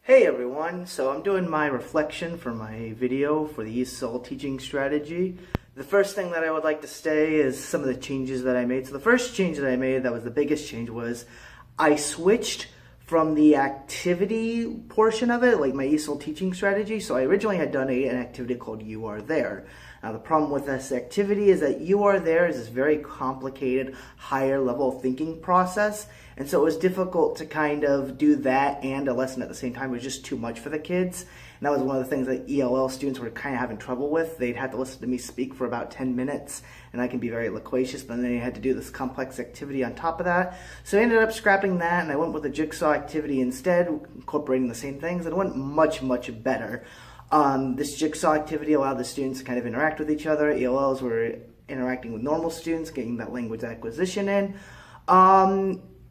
Hey everyone, so I'm doing my reflection for my video for the ESOL teaching strategy. The first thing that I would like to say is some of the changes that I made. So the first change that I made, that was the biggest change, was I switched from the activity portion of it, like my ESOL teaching strategy. So I originally had done an activity called You Are There. Now the problem with this activity is that You Are There is this very complicated, higher level thinking process. And so it was difficult to kind of do that and a lesson at the same time. It was just too much for the kids. And that was one of the things that ELL students were kind of having trouble with. They'd have to listen to me speak for about 10 minutes, and I can be very loquacious, but then they had to do this complex activity on top of that. So I ended up scrapping that, and I went with a jigsaw activity instead, incorporating the same things, and it went much, much better. This jigsaw activity allowed the students to kind of interact with each other. ELLs were interacting with normal students, getting that language acquisition in.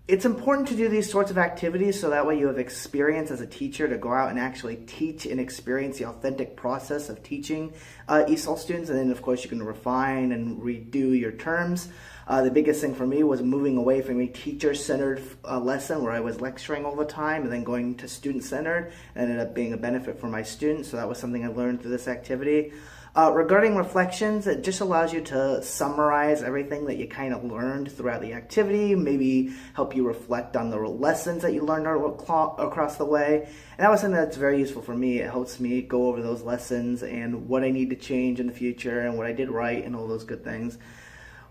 It's important to do these sorts of activities so that way you have experience as a teacher to go out and actually teach and experience the authentic process of teaching ESOL students. And then of course you can refine and redo your terms. The biggest thing for me was moving away from a teacher-centered lesson where I was lecturing all the time and then going to student-centered. Ended up being a benefit for my students, so that was something I learned through this activity. Regarding reflections, it just allows you to summarize everything that you kind of learned throughout the activity, maybe help you reflect on the lessons that you learned across the way. And that was something that's very useful for me. It helps me go over those lessons and what I need to change in the future and what I did right and all those good things.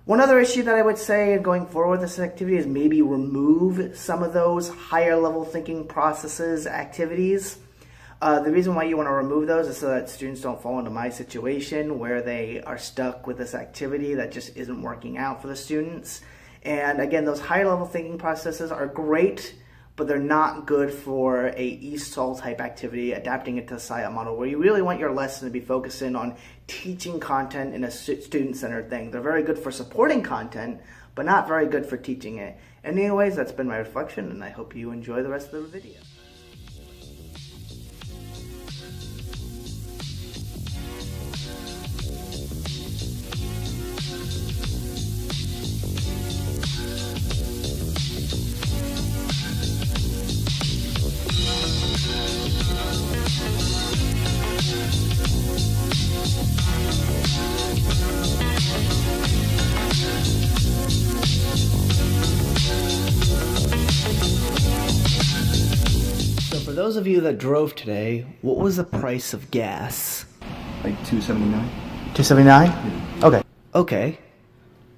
One other issue that I would say going forward with this activity is maybe remove some of those higher level thinking processes activities. The reason why you want to remove those is so that students don't fall into my situation where they are stuck with this activity that just isn't working out for the students. And again, those higher level thinking processes are great, but they're not good for a ESOL type activity, adapting it to a SIOP model where you really want your lesson to be focusing on teaching content in a student-centered thing. They're very good for supporting content, but not very good for teaching it. Anyways, that's been my reflection, and I hope you enjoy the rest of the video. For those of you that drove today, what was the price of gas? Like $2.79. $2.79? Yeah. Okay. Okay.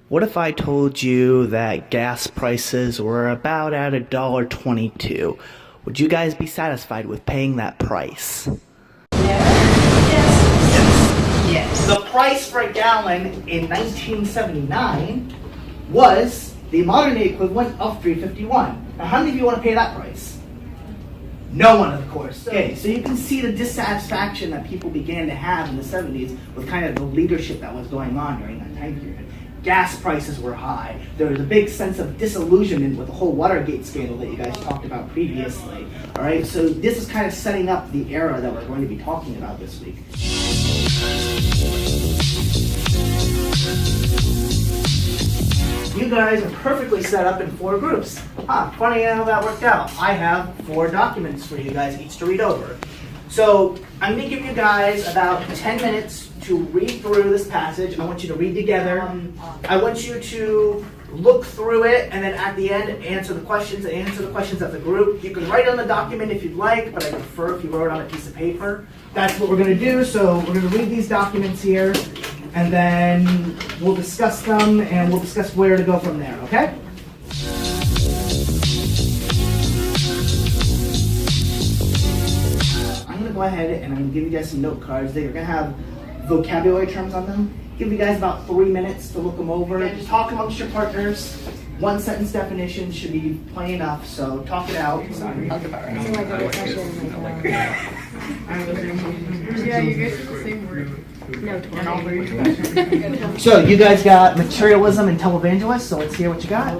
What if I told you that gas prices were about at $1.22? Would you guys be satisfied with paying that price? Yes. The price for a gallon in 1979 was the modern day equivalent of $3.51. Now, how many of you want to pay that price? No one, of course. Okay, so you can see the dissatisfaction that people began to have in the 70s with kind of the leadership that was going on during that time period. Gas prices were high. There was a big sense of disillusionment with the whole Watergate scandal that you guys talked about previously. All right, so this is kind of setting up the era that we're going to be talking about this week. You guys are perfectly set up in 4 groups. Funny how that worked out. I have 4 documents for you guys each to read over. So I'm going to give you guys about 10 minutes to read through this passage. I want you to read together. I want you to look through it and then at the end answer the questions of the group. You can write on the document if you'd like, but I prefer if you wrote on a piece of paper. That's what we're going to do. So we're going to read these documents here, and then we'll discuss them, and we'll discuss where to go from there, okay? I'm going to go ahead and I'm going to give you guys some note cards. They're going to have vocabulary terms on them. Give you guys about 3 minutes to look them over. Just talk amongst your partners. 1 sentence definitions should be plenty enough, so talk it out. Sorry. It's like a discussion, yeah, you guys are the same word. No, 20. So you guys got materialism and televangelist, so let's hear what you got.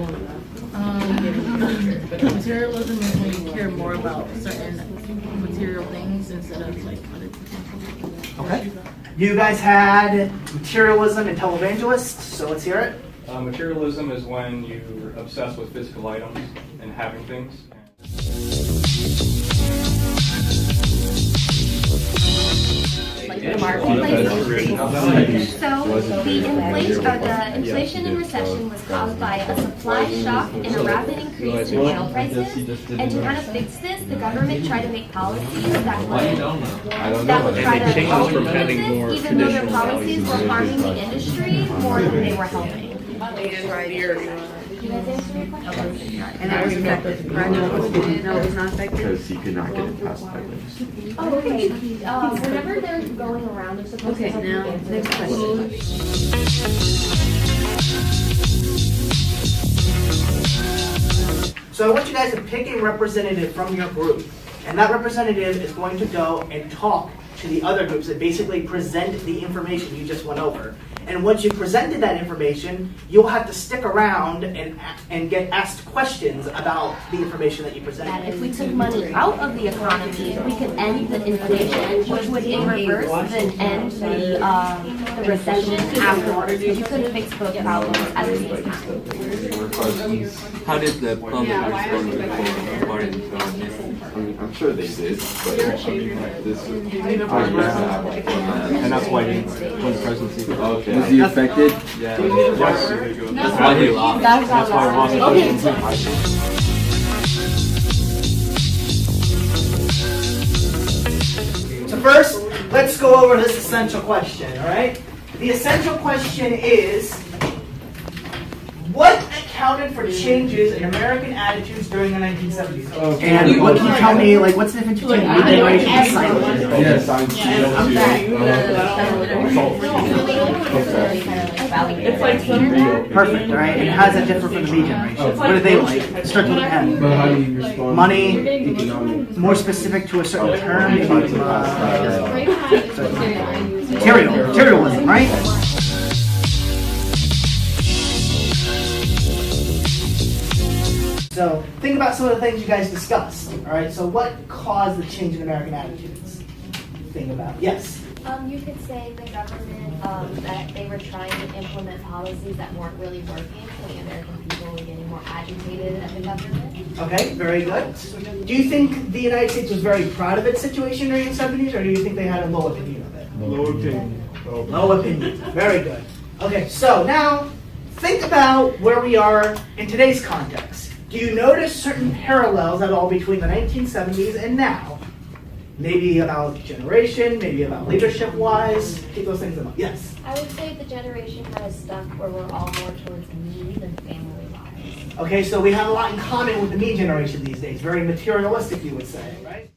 Materialism is when you care more about certain material things instead of like other things. Okay. You guys had materialism and televangelist, so let's hear it. Materialism is when you're obsessed with physical items and having things. So the inflation and recession was caused by a supply shock and a rapid increase in oil prices. And to kind of fix this, the government tried to make policies that would try to help with this, even though their policies were harming the industry more than they were helping. You guys answer your question? And that was effective, right? No, it was not effective. Because he could not get it past pipelines. Oh, okay. Whenever they're going around, they're supposed to Okay, help now, you answer next the question. So I want you guys to pick a representative from your group, and that representative is going to go and talk to the other groups and basically present the information you just went over. And once you've presented that information, you'll have to stick around and get asked questions about the information that you that presented. if we took money out of the economy, we could end the inflation, which would in reverse then end the recession afterwards, because you couldn't fix both problems at the same time. How did the public respond before according to this? I mean, I'm sure they did, but I mean, like this. And that's why he won the presidency. Okay. Was he affected? Yeah. Yes. That's why he lost. That's why he lost the presidency. So first, let's go over this essential question, all right? The essential question is, what accounted for changes in American attitudes during the 1970s? And what can you tell me, like, what's the difference between regeneration and cycle? Yes. Perfect, all right? And how does that differ from the B generation? What do they like? Start with M. How do you respond? Money, Economic. more specific to a certain term, maybe materialism, right? So think about some of the things you guys discussed, all right? So what caused the change in American attitudes? Think about, yes? You could say the government, that they were trying to implement policies that weren't really working, so the American people were getting more agitated at the government. Okay, very good. Do you think the United States was very proud of its situation during the 70s, or do you think they had a low opinion of it? Low opinion. Low opinion, very good. Okay, so now think about where we are in today's context. Do you notice certain parallels at all between the 1970s and now? Maybe about generation, maybe about leadership-wise. Keep those things in mind. Yes? I would say the generation kind of stuck where we're all more towards me than family-wise. Okay, so we have a lot in common with the me generation these days. Very materialistic, you would say, right?